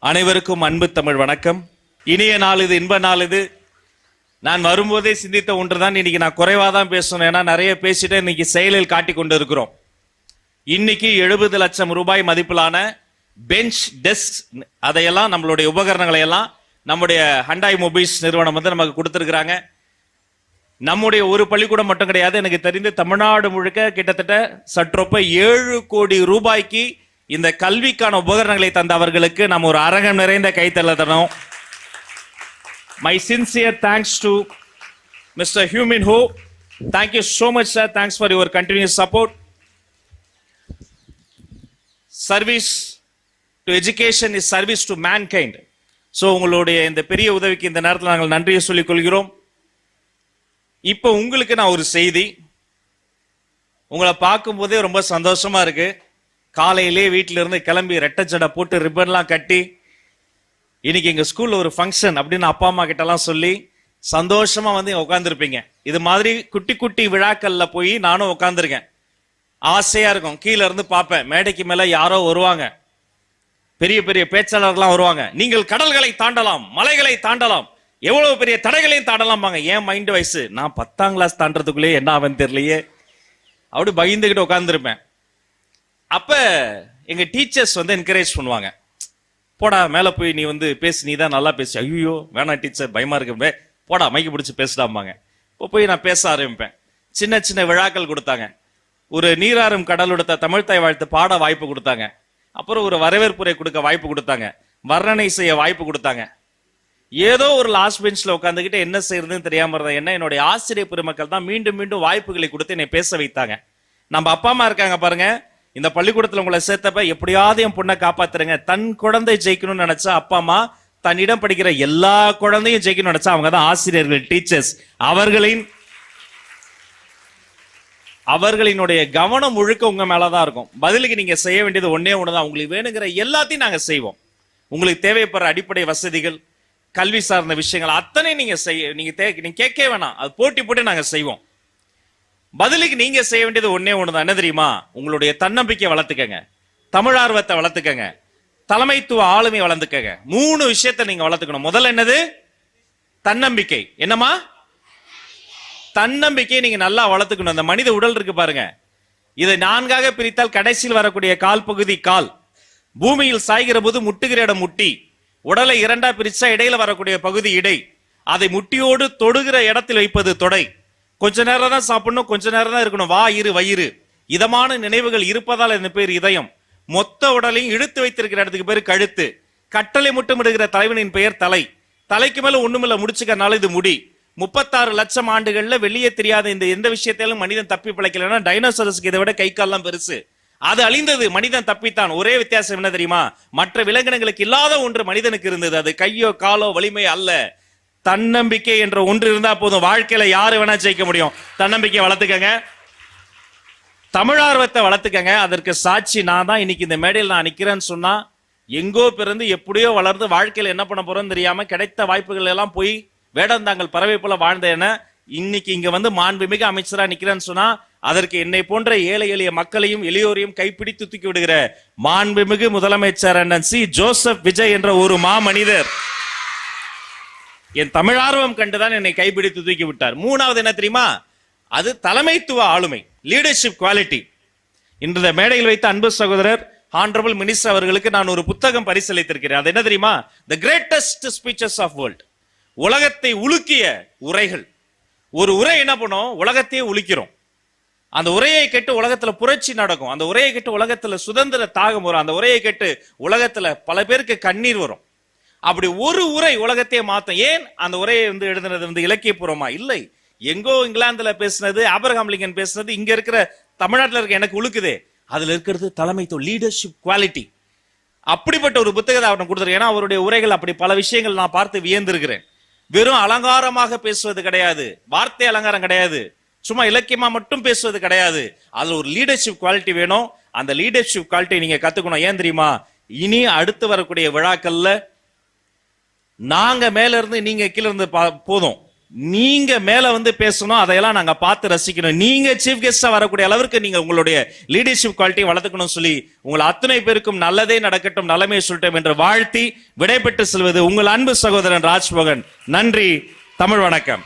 அனைவருக்கும் அன்பு தமிழ் வணக்கம். இனிய நாள் இது, இன்ப நாள் இது. நான் வரும்போதே சிந்தித்த ஒன்றுதான், இன்னைக்கு நான் குறைவாக தான் பேசணும், ஏன்னா நிறைய பேசிட்டு இன்னைக்கு செயலில் காட்டி கொண்டு இருக்கிறோம். இன்னைக்கு 70 லட்சம் ரூபாய் மதிப்பிலான பெஞ்ச் டெஸ்க், அதையெல்லாம் நம்மளுடைய உபகரணங்களை எல்லாம் நம்முடைய ஹண்டாய் மொபைல்ஸ் நிறுவனம் வந்து நமக்கு கொடுத்துருக்குறாங்க. நம்முடைய ஒரு பள்ளிக்கூடம் மட்டும் கிடையாது, எனக்கு தெரிந்து தமிழ்நாடு முழுக்க கிட்டத்தட்ட சற்றொப்ப 7 கோடி ரூபாய்க்கு இந்த கல்விக்கான உபகரணங்களை தந்த அவர்களுக்கு நம்ம ஒரு அரங்கம் நிறைந்த கைத்தட்டல் தரணும். My sincere thanks to Mr. Hyu Min Ho. Thank you so much, sir. Thanks for your continuous support. Service to education is service to mankind. So உங்களுடைய இந்த பெரிய உதவிக்கு இந்த நேரத்தில் நாங்கள் நன்றியை சொல்லிக் கொள்கிறோம். இப்போ உங்களுக்கு நான் ஒரு செய்தி, உங்களை பார்க்கும் போதே ரொம்ப சந்தோஷமா இருக்கு. காலையிலே வீட்டில இருந்து கிளம்பி ரெட்டை ஜடை போட்டு ரிப்பன்லாம் கட்டி இன்னைக்கு எங்க ஸ்கூல்ல ஒரு ஃபங்க்ஷன் அப்படின்னு அப்பா அம்மா கிட்ட எல்லாம் சொல்லி சந்தோஷமா வந்து உட்காந்துருப்பீங்க. இது மாதிரி குட்டி குட்டி விழாக்கள்ல போய் நானும் உட்காந்துருக்கேன். ஆசையா இருக்கும், கீழே இருந்து பார்ப்பேன், மேடைக்கு மேல யாரோ வருவாங்க, பெரிய பெரிய பேச்சாளர்கள்லாம் வருவாங்க. நீங்கள் கடல்களை தாண்டலாம், மலைகளை தாண்டலாம், எவ்வளவு பெரிய தடைகளையும் தாண்டலாம். என் மைண்ட் வயசு, நான் 10ஆம் கிளாஸ் தாண்டறதுக்குள்ளே என்ன ஆவன்னு தெரியலையே, அப்படி பயந்துகிட்டு உட்காந்துருப்பேன். அப்ப எங்க டீச்சர்ஸ் வந்து என்கரேஜ் பண்ணுவாங்க, போடா மேல போய் நீ வந்து பேசு, நீ தான் நல்லா பேசு. ஐயோ வேணாம் டீச்சர், பயமா இருக்கு, போடா மைக்கு பிடிச்சி பேசலாமாங்க. இப்போ போய் நான் பேச ஆரம்பிப்பேன். சின்ன சின்ன விழாக்கள் கொடுத்தாங்க. ஒரு நீராறும் கடலுடுத்த தமிழ் தாய் வாழ்த்து பாட வாய்ப்பு கொடுத்தாங்க. அப்புறம் ஒரு வரவேற்புரை கொடுக்க வாய்ப்பு கொடுத்தாங்க. வர்ணனை செய்ய வாய்ப்பு கொடுத்தாங்க. ஏதோ ஒரு லாஸ்ட் பெஞ்ச்ல உட்காந்துக்கிட்டு என்ன செய்யறதுன்னு தெரியாம இருந்த என்ன என்னுடைய ஆசிரியர் பெருமக்கள் தான் மீண்டும் மீண்டும் வாய்ப்புகளை கொடுத்து என்னை பேச வைத்தாங்க. நம்ம அப்பா அம்மா இருக்காங்க பாருங்க, இந்த பள்ளிக்கூடத்துல உங்களை சேர்த்தப்ப எப்படியாவது என் பொண்ணை காப்பாத்துறங்க. தன் குழந்தை ஜெயிக்கணும்னு நினைச்சா அப்பா அம்மா, தன்னிடம் படிக்கிற எல்லா குழந்தையும் ஜெயிக்கணும்னு நினைச்சா அவங்க தான் ஆசிரியர்கள், டீச்சர்ஸ். அவர்களினுடைய கவனம் முழுக்க உங்க மேலதான் இருக்கும். பதிலுக்கு நீங்க செய்ய வேண்டியது ஒன்னே ஒண்ணுதான், உங்களுக்கு வேணுங்கிற எல்லாத்தையும் நாங்க செய்வோம். உங்களுக்கு தேவைப்படுற அடிப்படை வசதிகள், கல்வி சார்ந்த விஷயங்கள் அத்தனை நீங்க நீங்க கேட்க வேணாம், அது போட்டி போட்டு நாங்க செய்வோம். பதிலுக்கு நீங்க செய்ய வேண்டியது ஒன்னே ஒண்ணுதான், என்ன தெரியுமா? உங்களுடைய தன்னம்பிக்கை வளர்த்துக்கங்க, தமிழார்வத்தை வளர்த்துக்கங்க, தலைமைத்துவ ஆளுமை வளர்த்துக்கங்க. 3 விஷயத்தை நீங்க வளர்த்துக்கணும். முதல்ல என்னது? தன்னம்பிக்கை. என்னமா? தன்னம்பிக்கையை நீங்க நல்லா வளர்த்துக்கணும். அந்த மனித உடல் இருக்கு பாருங்க, இதை 4ஆக பிரித்தால் கடைசியில் வரக்கூடிய கால் பகுதி கால், பூமியில் சாய்கிற போது முட்டுகிற இடம் முட்டி, உடலை 2ஆ பிரிச்சா இடையில வரக்கூடிய பகுதி இடை, அதை முட்டியோடு தொடுகிற இடத்தில் வைப்பது தொடை. கொஞ்ச நேரம் தான் சாப்பிடணும், கொஞ்ச நேரம் தான் இருக்கணும். வா இரு வயிறு, இதமான நினைவுகள் இருப்பதால் என்ன பேர் இதயம். மொத்த உடலையும் இழுத்து வைத்திருக்கிற இடத்துக்கு பேர் கழுத்து. கட்டளை முட்டமிடுகிற தலைவனின் பெயர் தலை. தலைக்கு மேல ஒண்ணுமில்ல முடிச்சுக்கனால இது முடி. 36 லட்சம் ஆண்டுகள்ல வெளியே தெரியாத இந்த எந்த விஷயத்தாலும் மனிதன் தப்பி பிழைக்கலன்னா டைனோசரஸ்க்கு இதை விட கை கால்லாம் பெருசு. அது அழிந்தது, மனிதன் தப்பித்தான். ஒரே வித்தியாசம் என்ன தெரியுமா? மற்ற விலங்கினங்களுக்கு இல்லாத ஒன்று மனிதனுக்கு இருந்தது. அது கையோ காலோ வலிமை அல்ல, தன்னம்பிக்கை என்ற ஒன்று இருந்தா போதும். வாழ்க்கையில யாரு வேணா ஜெயிக்க முடியும். தன்னம்பிக்கை வளர்த்துக்கங்க, தமிழார்வத்தை வளர்த்துக்கங்க. அதற்கு சாட்சி நான் தான். இன்னைக்கு இந்த மேடையில் நான் நிக்கிறேன்னு சொன்னா, எங்கோ பிறந்து எப்படியோ வளர்ந்து வாழ்க்கையில என்ன பண்ண போறோம்னு தெரியாம கிடைத்த வாய்ப்புகள் எல்லாம் போய் வேடந்தாங்கள் பறவை போல வாழ்ந்தேன. இன்னைக்கு இங்க வந்து மாண்புமிகு அமைச்சரா நிக்கிறேன்னு சொன்னா, அதற்கு என்னை போன்ற ஏழை எளிய மக்களையும் எளியோரையும் கைப்பிடித்து தூக்கி விடுகிற மாண்புமிகு முதலமைச்சர் அண்ணன் சி ஜோசப் விஜய் என்ற ஒரு மாமனிதர் என் தமிழார்வம் கண்டுதான் என்னை கைப்பிடித்து தூக்கி விட்டார். 3வது என்ன தெரியுமா? அது தலைமைத்துவ ஆளுமை, லீடர்ஷிப் குவாலிட்டி. இன்று மேடையில் வைத்த அன்பு சகோதரர் ஹானரபிள் மினிஸ்டர் அவர்களுக்கு நான் ஒரு புத்தகம் பரிசளித்திருக்கிறேன். அது என்ன தெரியுமா? The greatest speeches of world. உலகத்தை உலுக்கிய உரைகள். ஒரு உரை என்ன பண்ணும்? உலகத்தையே உலுக்கிறோம். அந்த உரையை கேட்டு உலகத்துல புரட்சி நடக்கும். அந்த உரையை கேட்டு உலகத்துல சுதந்திர தாகம் வரும். அந்த உரையை கேட்டு உலகத்துல பல பேருக்கு கண்ணீர் வரும். அப்படி ஒரு உரை உலகத்தையே மாத்தம். ஏன் அந்த உரையை வந்து எழுதுனது வந்து இலக்கியபூர்வமா இல்லை, எங்கோ இங்கிலாந்துல பேசினது, ஆபிரகாம் லிங்கன் பேசினது இங்க இருக்கிற தமிழ்நாட்டில் இருக்க எனக்கு உழுக்குதே. அதுல இருக்கிறது தலைமைத்துவம், லீடர்ஷிப் குவாலிட்டி. அப்படிப்பட்ட ஒரு புத்தகத்தை அவன் கொடுத்துருக்கேன். ஏன்னா அவருடைய உரைகள் அப்படி பல விஷயங்கள் நான் பார்த்து வியந்திருக்கிறேன். வெறும் அலங்காரமாக பேசுவது கிடையாது, வார்த்தை அலங்காரம் கிடையாது, சும்மா இலக்கியமா மட்டும் பேசுவது கிடையாது. அதுல ஒரு லீடர்ஷிப் குவாலிட்டி வேணும். அந்த லீடர்ஷிப் குவாலிட்டி நீங்க கத்துக்கணும். ஏன் தெரியுமா? இனி அடுத்து வரக்கூடிய விழாக்கள்ல நாங்க மேல இருந்து நீங்க கீழே இருந்து போதும், நீங்க மேல வந்து பேசணும், அதையெல்லாம் நாங்க பார்த்து ரசிக்கணும். நீங்க சீஃப் கெஸ்டா வரக்கூடிய அளவிற்கு நீங்க உங்களுடைய லீடர்ஷிப் குவாலிட்டி வளர்த்துக்கணும் சொல்லி உங்கள் அத்தனை பேருக்கும் நல்லதே நடக்கட்டும், நலமே சொல்லட்டும் என்று வாழ்த்தி விடைபெற்று செல்வது உங்கள் அன்பு சகோதரன் ராஜ்மோகன். நன்றி. தமிழ் வணக்கம்.